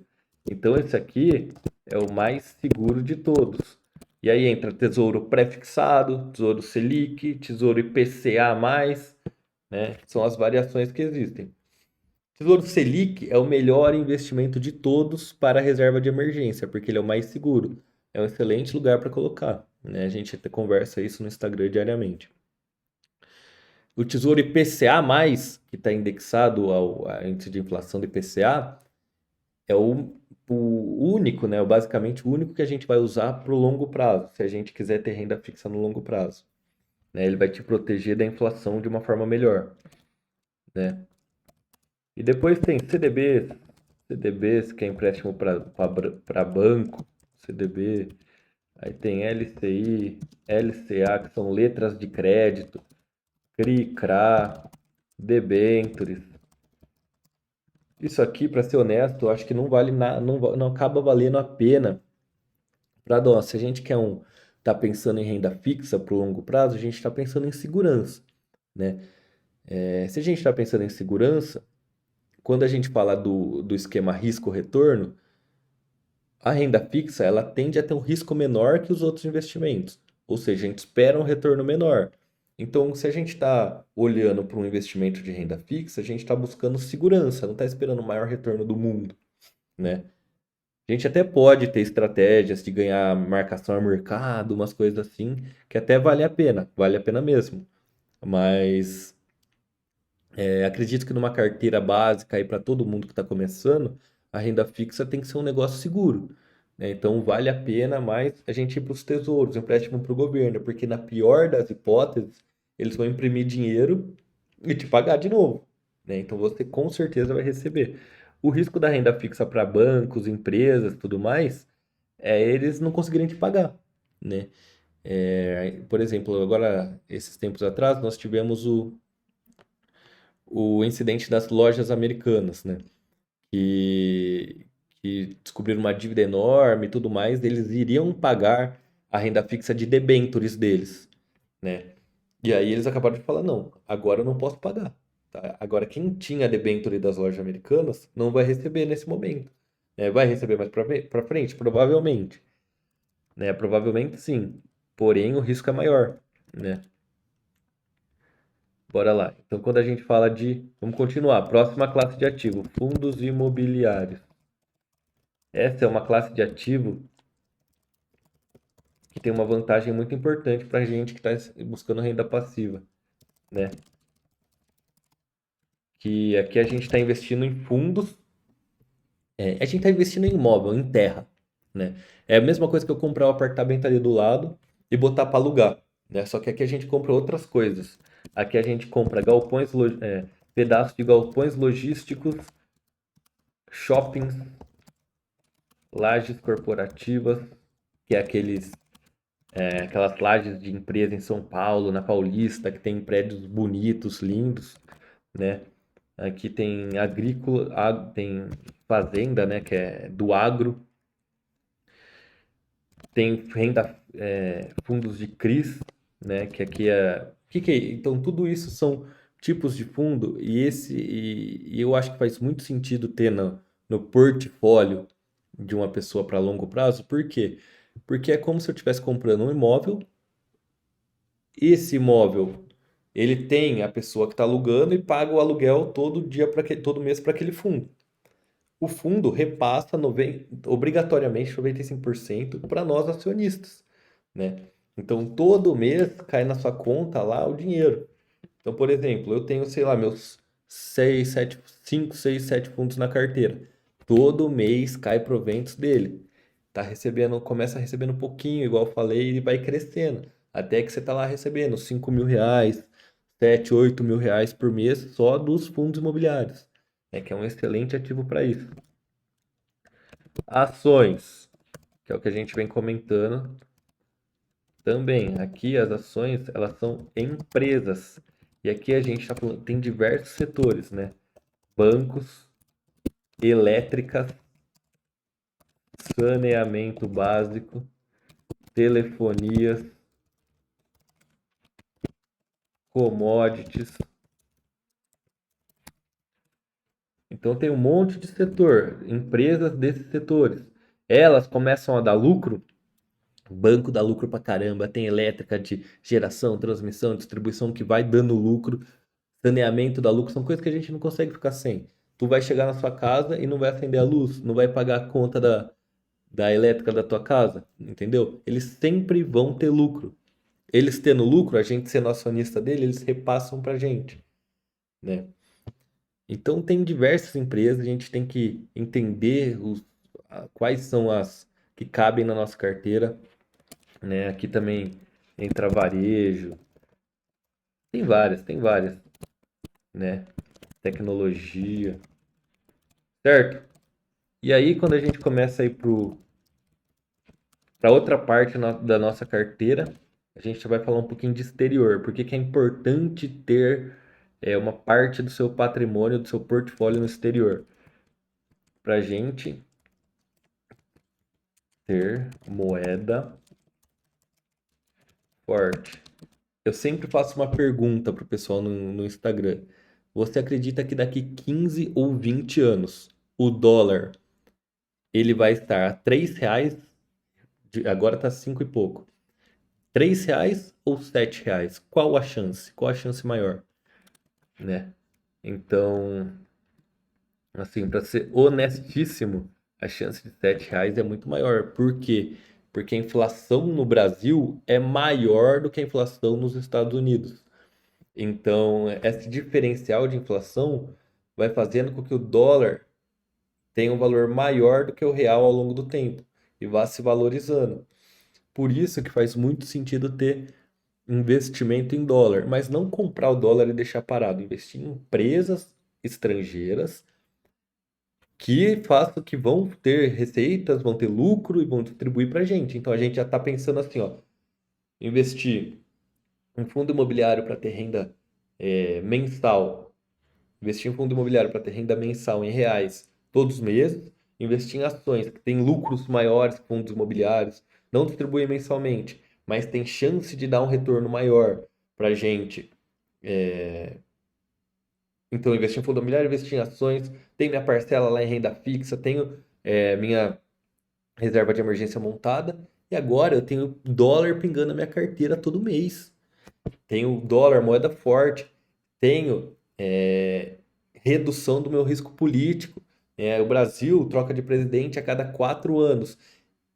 Então esse aqui é o mais seguro de todos. E aí entra tesouro pré-fixado, tesouro Selic, tesouro IPCA+, né? São as variações que existem. Tesouro Selic é o melhor investimento de todos para a reserva de emergência, porque ele é o mais seguro. É um excelente lugar para colocar, né? A gente até conversa isso no Instagram diariamente. O Tesouro IPCA+, que está indexado ao índice de inflação do IPCA, é o único, né? Basicamente o único que a gente vai usar para o longo prazo, se a gente quiser ter renda fixa no longo prazo, né? Ele vai te proteger da inflação de uma forma melhor, né? E depois tem CDBs, que é empréstimo para banco, CDB. Aí tem LCI, LCA, que são letras de crédito, CRI, CRA, debêntures. Isso aqui, para ser honesto, eu acho que não vale nada, não acaba valendo a pena para nós. Se a gente tá pensando em renda fixa para o longo prazo, a gente está pensando em segurança, né? Se a gente está pensando em segurança, quando a gente fala do esquema risco-retorno, a renda fixa ela tende a ter um risco menor que os outros investimentos, ou seja, a gente espera um retorno menor. Então, se a gente está olhando para um investimento de renda fixa, a gente está buscando segurança, não está esperando o maior retorno do mundo, né? A gente até pode ter estratégias de ganhar marcação a mercado, umas coisas assim, que até vale a pena mesmo. Mas acredito que numa carteira básica aí para todo mundo que está começando, a renda fixa tem que ser um negócio seguro, né? Então vale a pena mais a gente ir para os tesouros, empréstimo para o governo, porque na pior das hipóteses, eles vão imprimir dinheiro e te pagar de novo, né? Então você com certeza vai receber. O risco da renda fixa para bancos, empresas, tudo mais, é eles não conseguirem te pagar, né? Por exemplo, agora, esses tempos atrás, nós tivemos o incidente das lojas americanas, né? Que, que descobriram uma dívida enorme e tudo mais, eles iriam pagar a renda fixa de debêntures deles, né? E aí eles acabaram de falar, não, agora eu não posso pagar, tá? Agora quem tinha debênture das lojas americanas não vai receber nesse momento, né? Vai receber mais para frente? Provavelmente, né? Provavelmente sim, porém o risco é maior, né? Bora lá. Então, quando a gente fala de. Vamos continuar. Próxima classe de ativo: fundos imobiliários. Essa é uma classe de ativo que tem uma vantagem muito importante para a gente que está buscando renda passiva, né? Que aqui a gente está investindo em fundos, a gente está investindo em imóvel, em terra, né? É a mesma coisa que eu comprar um apartamento ali do lado e botar para alugar, né? Só que aqui a gente compra outras coisas. Aqui a gente compra pedaços de galpões logísticos, shoppings, lajes corporativas, que é aquelas lajes de empresa em São Paulo, na Paulista, que tem prédios bonitos, lindos, né? Aqui tem agrícola, tem fazenda, né, que é do agro, tem fundos de CRIs, né, que aqui que é? Então tudo isso são tipos de fundo e eu acho que faz muito sentido ter no portfólio de uma pessoa para longo prazo. Por quê? Porque é como se eu estivesse comprando um imóvel. Esse imóvel, ele tem a pessoa que está alugando e paga o aluguel todo dia todo mês para aquele fundo. O fundo repassa obrigatoriamente 95% para nós acionistas, né? Então todo mês cai na sua conta lá o dinheiro. Então, por exemplo, eu tenho, sei lá, meus 6, 7, 5, 6, 7 fundos na carteira. Todo mês cai proventos dele. Tá recebendo, começa recebendo um pouquinho, igual eu falei, e vai crescendo. Até que você tá lá recebendo R$ 5.000, 7, 8 mil reais por mês só dos fundos imobiliários, né, que é um excelente ativo para isso. Ações, que é o que a gente vem comentando também. Aqui as ações, elas são empresas. E aqui a gente está falando, tem diversos setores, né? Bancos, elétricas, saneamento básico, telefonias, commodities. Então tem um monte de setor, empresas desses setores. Elas começam a dar lucro, o banco dá lucro pra caramba, tem elétrica de geração, transmissão, distribuição que vai dando lucro, saneamento dá lucro, são coisas que a gente não consegue ficar sem. Tu vai chegar na sua casa e não vai acender a luz, não vai pagar a conta da elétrica da tua casa, entendeu? Eles sempre vão ter lucro. Eles tendo lucro, a gente sendo acionista dele, eles repassam pra gente, né? Então tem diversas empresas, a gente tem que entender quais são as que cabem na nossa carteira, né? Aqui também entra varejo, tem várias, né? Tecnologia, certo? E aí quando a gente começa a ir para outra parte da nossa carteira, a gente vai falar um pouquinho de exterior, porque que é importante ter uma parte do seu patrimônio, do seu portfólio no exterior, para a gente ter moeda forte. Eu sempre faço uma pergunta pro pessoal no Instagram. Você acredita que daqui 15 ou 20 anos o dólar ele vai estar a R$ 3? Agora tá 5 e pouco. R$ 3 ou R$ 7? Qual a chance? Qual a chance maior, né? Então, assim, para ser honestíssimo, a chance de R$ 7 é muito maior. Por quê? Porque a inflação no Brasil é maior do que a inflação nos Estados Unidos. Então, esse diferencial de inflação vai fazendo com que o dólar tenha um valor maior do que o real ao longo do tempo e vá se valorizando. Por isso que faz muito sentido ter investimento em dólar, mas não comprar o dólar e deixar parado, investir em empresas estrangeiras que vão ter receitas, vão ter lucro e vão distribuir para a gente. Então a gente já está pensando assim, ó, investir em fundo imobiliário para ter renda mensal, investir em fundo imobiliário para ter renda mensal em reais todos os meses, investir em ações que têm lucros maiores que fundos imobiliários, não distribuem mensalmente, mas tem chance de dar um retorno maior para a gente. Então, investir em fundo imobiliário, investir em ações, tenho minha parcela lá em renda fixa, tenho minha reserva de emergência montada, e agora eu tenho dólar pingando na minha carteira todo mês. Tenho dólar, moeda forte, tenho redução do meu risco político. O Brasil troca de presidente a cada 4 anos.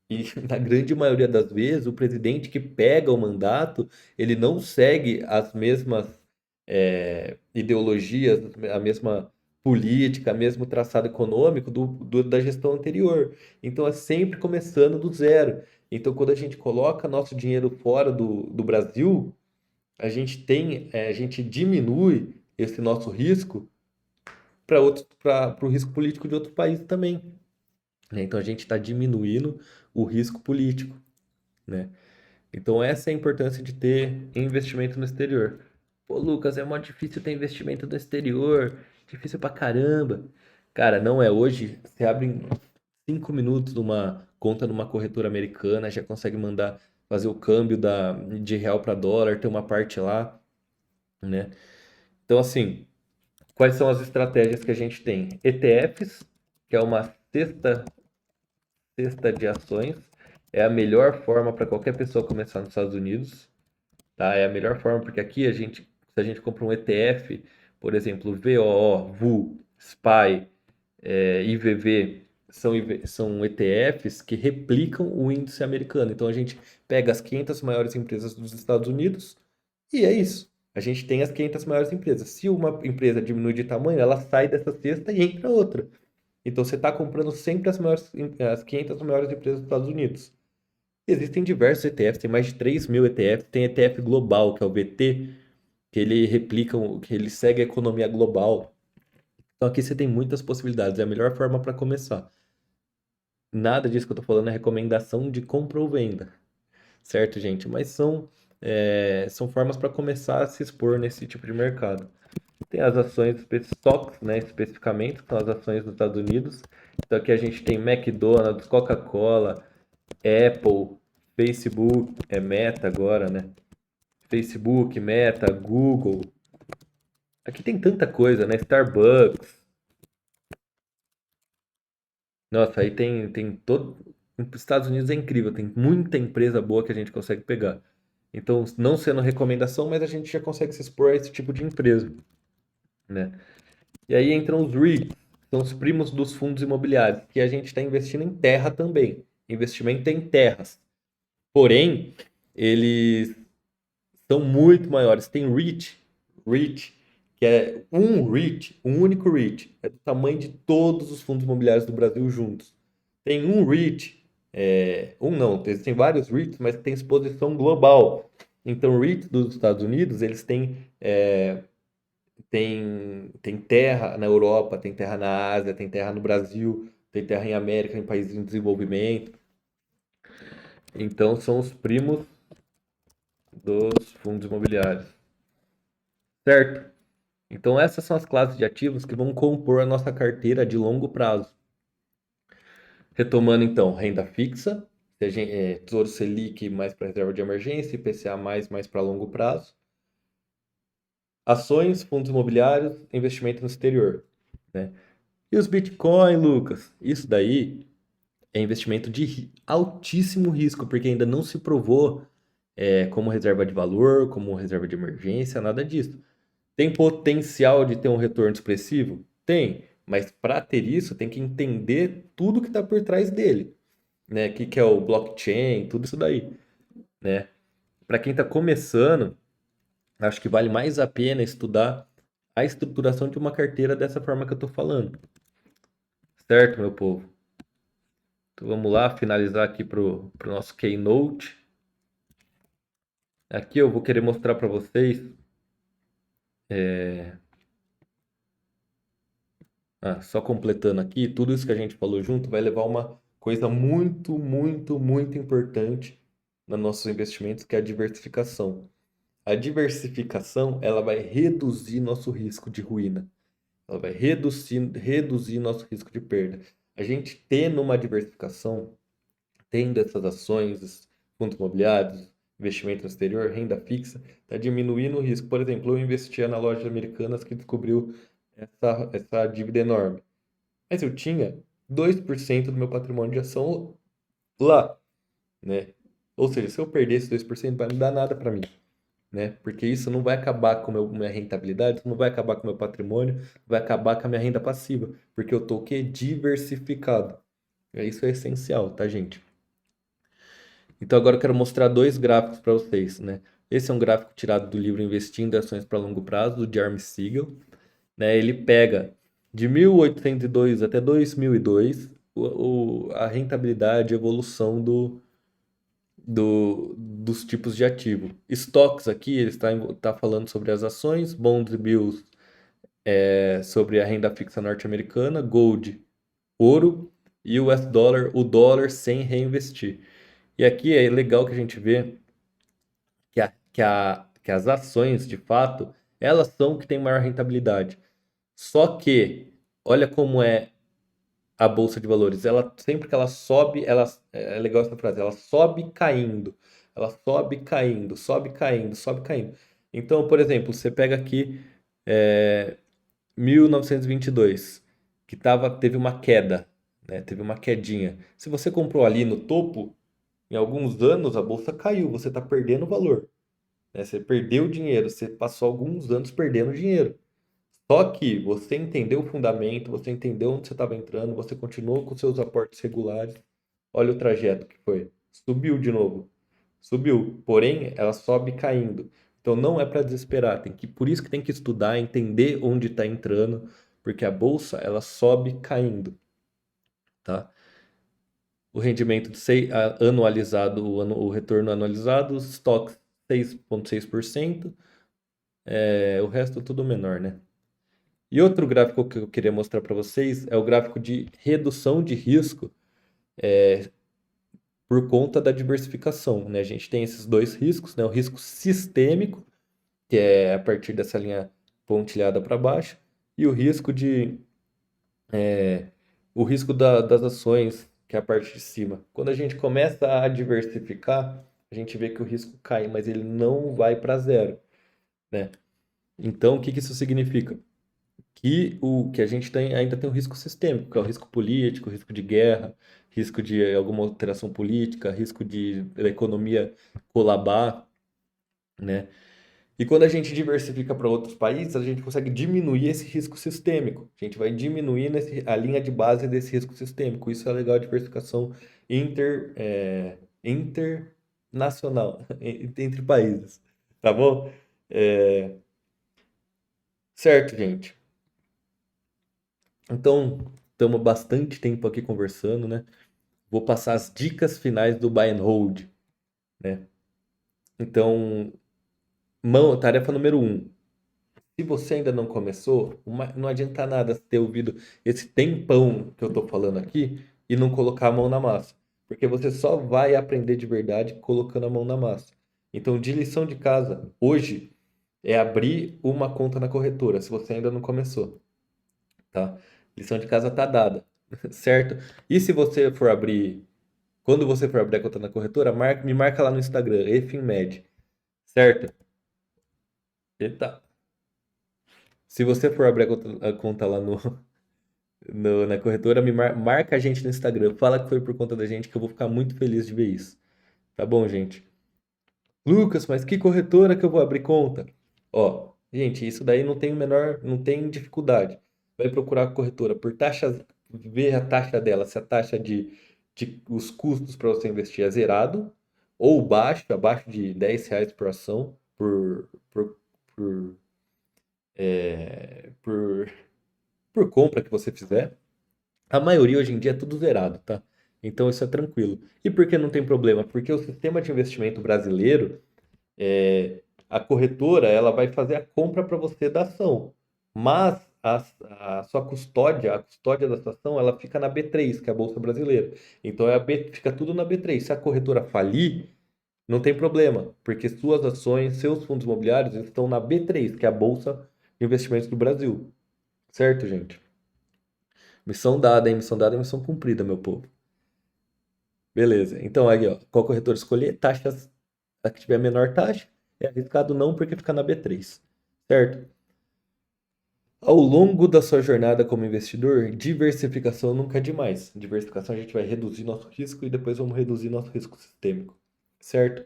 E na grande maioria das vezes, o presidente que pega o mandato, ele não segue as mesmas ideologias, a mesma política, o mesmo traçado econômico da gestão anterior. Então é sempre começando do zero. Então, quando a gente coloca nosso dinheiro fora do Brasil, a gente diminui esse nosso risco para o risco político de outro país também, né? Então a gente está diminuindo o risco político, né? Então essa é a importância de ter investimento no exterior. Pô, Lucas, é mó difícil ter investimento no exterior, difícil pra caramba. Cara, não é hoje. Você abre em 5 minutos uma conta numa corretora americana, já consegue mandar fazer o câmbio de real para dólar, ter uma parte lá, né? Então, assim, quais são as estratégias que a gente tem? ETFs, que é uma cesta de ações, é a melhor forma para qualquer pessoa começar nos Estados Unidos, tá? É a melhor forma porque aqui se a gente compra um ETF, por exemplo, VOO, VU, SPY, IVV, são ETFs que replicam o índice americano. Então a gente pega as 500 maiores empresas dos Estados Unidos e é isso. A gente tem as 500 maiores empresas. Se uma empresa diminui de tamanho, ela sai dessa cesta e entra outra. Então você está comprando sempre as 500 maiores empresas dos Estados Unidos. Existem diversos ETFs, tem mais de 3 mil ETFs. Tem ETF global, que é o VT, que ele replica, que ele segue a economia global. Então aqui você tem muitas possibilidades, é a melhor forma para começar. Nada disso que eu tô falando é recomendação de compra ou venda, certo, gente? Mas são formas para começar a se expor nesse tipo de mercado. Tem as ações stocks, né, especificamente, que são as ações dos Estados Unidos. Então aqui a gente tem McDonald's, Coca-Cola, Apple, Facebook, Meta agora, né? Facebook, Meta, Google. Aqui tem tanta coisa, né? Starbucks. Nossa, aí tem todo. Os Estados Unidos é incrível, tem muita empresa boa que a gente consegue pegar. Então, não sendo recomendação, mas a gente já consegue se expor a esse tipo de empresa, né? E aí entram os REITs, são os primos dos fundos imobiliários, que a gente está investindo em terra também. Investimento em terras. Porém, eles são muito maiores. Tem REIT, que é um REIT, um único REIT, é do tamanho de todos os fundos imobiliários do Brasil juntos. Tem um REIT, um não, existem vários REITs, mas que tem exposição global. Então, o REIT dos Estados Unidos, eles têm terra na Europa, tem terra na Ásia, tem terra no Brasil, tem terra em América, em países em desenvolvimento. Então, são os primos dos fundos imobiliários, certo? Então, essas são as classes de ativos que vão compor a nossa carteira de longo prazo. Retomando, então, renda fixa, Tesouro Selic mais para reserva de emergência, IPCA mais para longo prazo. Ações, fundos imobiliários, investimento no exterior, né? E os Bitcoin, Lucas? Isso daí é investimento de altíssimo risco, porque ainda não se provou como reserva de valor, como reserva de emergência, nada disso. Tem potencial de ter um retorno expressivo? Tem, mas para ter isso tem que entender tudo que está por trás dele, né? O que é o blockchain, tudo isso daí, né? Para quem está começando, acho que vale mais a pena estudar a estruturação de uma carteira dessa forma que eu estou falando, certo, meu povo? Então vamos lá, finalizar aqui pro nosso Keynote. Aqui eu vou querer mostrar para vocês. Só completando aqui, tudo isso que a gente falou junto vai levar a uma coisa muito, muito, muito importante nos nossos investimentos, que é a diversificação. A diversificação, ela vai reduzir nosso risco de ruína. Ela vai reduzir nosso risco de perda. A gente tendo uma diversificação, tendo essas ações, fundos imobiliários, investimento no exterior, renda fixa, está diminuindo o risco. Por exemplo, eu investia na loja Americanas que descobriu essa dívida enorme. Mas eu tinha 2% do meu patrimônio de ação lá, né? Ou seja, se eu perder esse 2%, vai não dar nada para mim, né? Porque isso não vai acabar com minha rentabilidade, isso não vai acabar com meu patrimônio, vai acabar com a minha renda passiva, porque eu tô o quê? Diversificado. Isso é essencial, tá, gente? Então agora eu quero mostrar dois gráficos para vocês, né? Esse é um gráfico tirado do livro Investindo em Ações para Longo Prazo, do Jeremy Siegel, né? Ele pega de 1802 até 2002 a rentabilidade, a evolução dos tipos de ativo. Estoques aqui, ele está falando sobre as ações, bonds e bills sobre a renda fixa norte-americana, gold, ouro e o US dólar, o dólar sem reinvestir. E aqui é legal que a gente vê que as ações, de fato, elas são que têm maior rentabilidade. Só que, olha como é a bolsa de valores. Ela sempre que ela sobe, é legal essa frase, ela sobe caindo. Ela sobe caindo, sobe caindo, sobe caindo. Então, por exemplo, você pega aqui 1922, que teve uma queda, né? Teve uma quedinha. Se você comprou ali no topo, em alguns anos a bolsa caiu, você está perdendo valor, né? Você perdeu dinheiro, você passou alguns anos perdendo dinheiro. Só que você entendeu o fundamento, você entendeu onde você estava entrando, você continuou com seus aportes regulares. Olha o trajeto que foi. Subiu de novo. Subiu, porém ela sobe caindo. Então não é para desesperar, por isso que tem que estudar, entender onde está entrando, porque a bolsa ela sobe caindo, tá? O rendimento anualizado, o retorno anualizado, os estoques 6,6%, O resto tudo menor, né? E outro gráfico que eu queria mostrar para vocês é o gráfico de redução de risco por conta da diversificação, né? A gente tem esses dois riscos, né? O risco sistêmico, que é a partir dessa linha pontilhada para baixo, e o risco das ações, que é a parte de cima. Quando a gente começa a diversificar, a gente vê que o risco cai, mas ele não vai para zero, né? Então, o que que isso significa? Que a gente ainda tem o risco sistêmico, que é o risco político, risco de guerra, risco de alguma alteração política, risco da economia colabar, né? E quando a gente diversifica para outros países, a gente consegue diminuir esse risco sistêmico. A gente vai diminuindo a linha de base desse risco sistêmico. Isso é legal, a diversificação internacional, entre países. Tá bom? É, certo, gente. Então, estamos bastante tempo aqui conversando, né? Vou passar as dicas finais do buy and hold, né? Então, tarefa número um. Se você ainda não começou, não adianta nada ter ouvido esse tempão que eu tô falando aqui e não colocar a mão na massa. Porque você só vai aprender de verdade colocando a mão na massa. Então, de lição de casa, hoje é abrir uma conta na corretora, se você ainda não começou, tá? Lição de casa tá dada, certo? E se você for abrir, quando você for abrir a conta na corretora, me marca lá no Instagram, EFINMED, certo? Eita. Se você for abrir a conta lá na corretora, marca a gente no Instagram. Fala que foi por conta da gente, que eu vou ficar muito feliz de ver isso. Tá bom, gente? Lucas, mas que corretora que eu vou abrir conta? Ó, gente, isso daí não tem dificuldade. Vai procurar a corretora por taxas, ver a taxa dela, se a taxa de os custos para você investir é zerado ou baixo, abaixo de R$ 10 por ação, por, por, por compra que você fizer. A maioria hoje em dia é tudo zerado, tá? Então isso é tranquilo. E por que não tem problema? Porque o sistema de investimento brasileiro, a corretora, ela vai fazer a compra para você da ação, mas a sua custódia, a custódia da sua ação, ela fica na B3, que é a Bolsa Brasileira. Então fica tudo na B3. Se a corretora falir, não tem problema, porque suas ações, seus fundos imobiliários estão na B3, que é a Bolsa de Investimentos do Brasil. Certo, gente? Missão dada, hein? Missão dada é missão cumprida, meu povo. Beleza. Então, aí, ó, qual corretor escolher? Taxas, a que tiver menor taxa. É arriscado não, porque fica na B3. Certo? Ao longo da sua jornada como investidor, diversificação nunca é demais. Diversificação a gente vai reduzir nosso risco e depois vamos reduzir nosso risco sistêmico. Certo?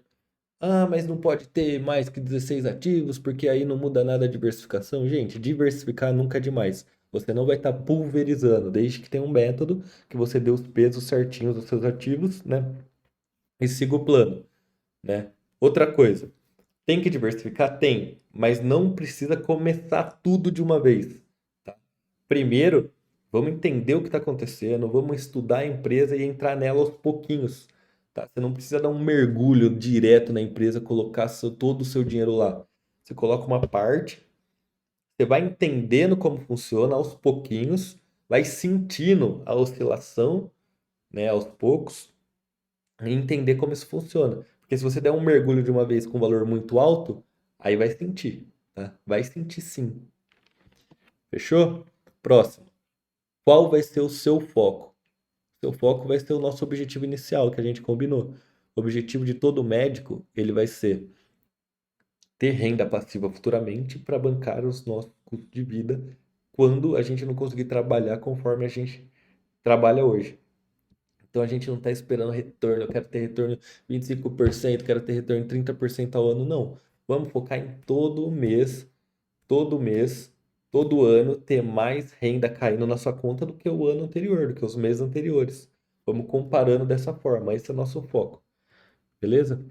Ah, mas não pode ter mais que 16 ativos, porque aí não muda nada a diversificação. Gente, diversificar nunca é demais. Você não vai estar pulverizando, desde que tenha um método que você dê os pesos certinhos dos seus ativos, né? E siga o plano, né? Outra coisa, tem que diversificar? Tem, mas não precisa começar tudo de uma vez, tá? Primeiro, vamos entender o que está acontecendo, vamos estudar a empresa e entrar nela aos pouquinhos, tá? Você não precisa dar um mergulho direto na empresa, colocar todo o seu dinheiro lá. Você coloca uma parte, você vai entendendo como funciona aos pouquinhos, vai sentindo a oscilação, né, aos poucos, e entender como isso funciona. Porque se você der um mergulho de uma vez com um valor muito alto, aí vai sentir, tá? Vai sentir sim. Fechou? Próximo. Qual vai ser o seu foco? Seu foco vai ser o nosso objetivo inicial que a gente combinou. O objetivo de todo médico, ele vai ser ter renda passiva futuramente para bancar os nossos custos de vida quando a gente não conseguir trabalhar conforme a gente trabalha hoje. Então a gente não está esperando retorno, eu quero ter retorno 25%, quero ter retorno 30% ao ano, não. Vamos focar em todo mês, todo ano ter mais renda caindo na sua conta do que o ano anterior, do que os meses anteriores. Vamos comparando dessa forma, esse é o nosso foco, beleza?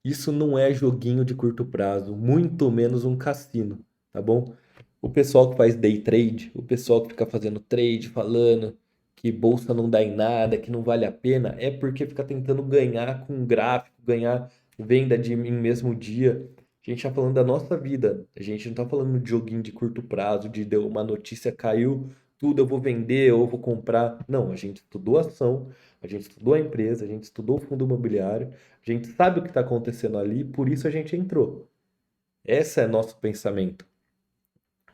Isso não é joguinho de curto prazo, muito menos um cassino, tá bom? O pessoal que faz day trade, o pessoal que fica fazendo trade, falando que bolsa não dá em nada, que não vale a pena, é porque fica tentando ganhar com gráfico, ganhar venda em mesmo dia. A gente tá falando da nossa vida. A gente não tá falando de joguinho de curto prazo, de deu uma notícia caiu, tudo eu vou vender ou vou comprar. Não, a gente estudou a ação, a gente estudou a empresa, a gente estudou o fundo imobiliário, a gente sabe o que está acontecendo ali, por isso a gente entrou. Esse é nosso pensamento,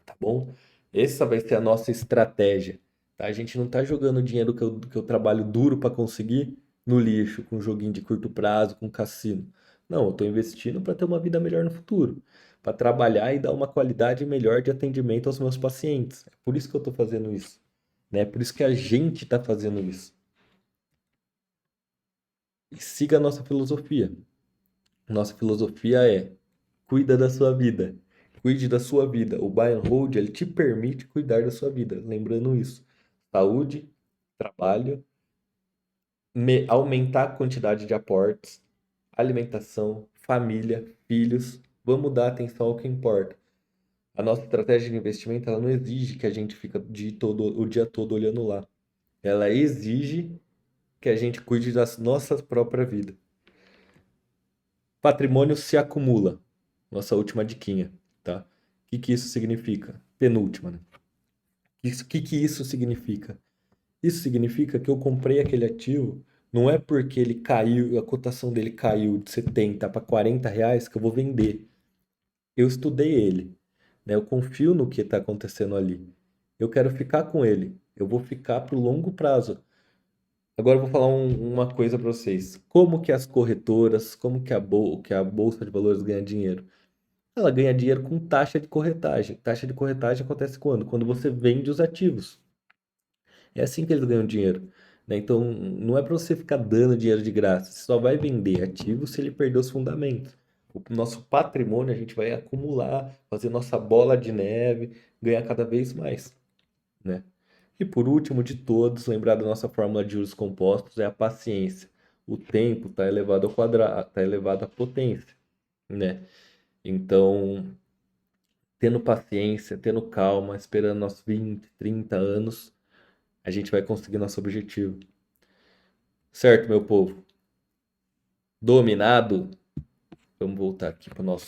tá bom? Essa vai ser a nossa estratégia, tá? A gente não tá jogando o dinheiro que eu trabalho duro para conseguir no lixo, com joguinho de curto prazo, com cassino. Não, eu tô investindo para ter uma vida melhor no futuro, para trabalhar e dar uma qualidade melhor de atendimento aos meus pacientes. É por isso que eu tô fazendo isso, né? É por isso que a gente tá fazendo isso. E siga a nossa filosofia. Nossa filosofia é: cuida da sua vida. Cuide da sua vida. O buy and hold, ele te permite cuidar da sua vida. Lembrando isso. Saúde, trabalho, aumentar a quantidade de aportes, alimentação, família, filhos. Vamos dar atenção ao que importa. A nossa estratégia de investimento, ela não exige que a gente fique o dia todo olhando lá. Ela exige que a gente cuide da nossa própria vida. Patrimônio se acumula. Nossa última diquinha, tá? O que que isso significa? Penúltima, né? O que que isso significa? Isso significa que eu comprei aquele ativo, não é porque ele caiu, a cotação dele caiu de 70 para 40 reais que eu vou vender. Eu estudei ele, né? Eu confio no que está acontecendo ali. Eu quero ficar com ele. Eu vou ficar para o longo prazo. Agora eu vou falar uma coisa para vocês. Como que as corretoras, como que a Bolsa de Valores ganha dinheiro? Ela ganha dinheiro com taxa de corretagem. Taxa de corretagem acontece quando? Quando você vende os ativos. É assim que eles ganham dinheiro, né? Então, não é para você ficar dando dinheiro de graça. Você só vai vender ativo se ele perder os fundamentos. O nosso patrimônio a gente vai acumular, fazer nossa bola de neve, ganhar cada vez mais, né? E por último de todos, lembrar da nossa fórmula de juros compostos é a paciência. O tempo está elevado ao quadrado, está elevado à potência, né? Então, tendo paciência, tendo calma, esperando nossos 20, 30 anos, a gente vai conseguir nosso objetivo. Certo, meu povo? Dominado? Vamos voltar aqui para o nosso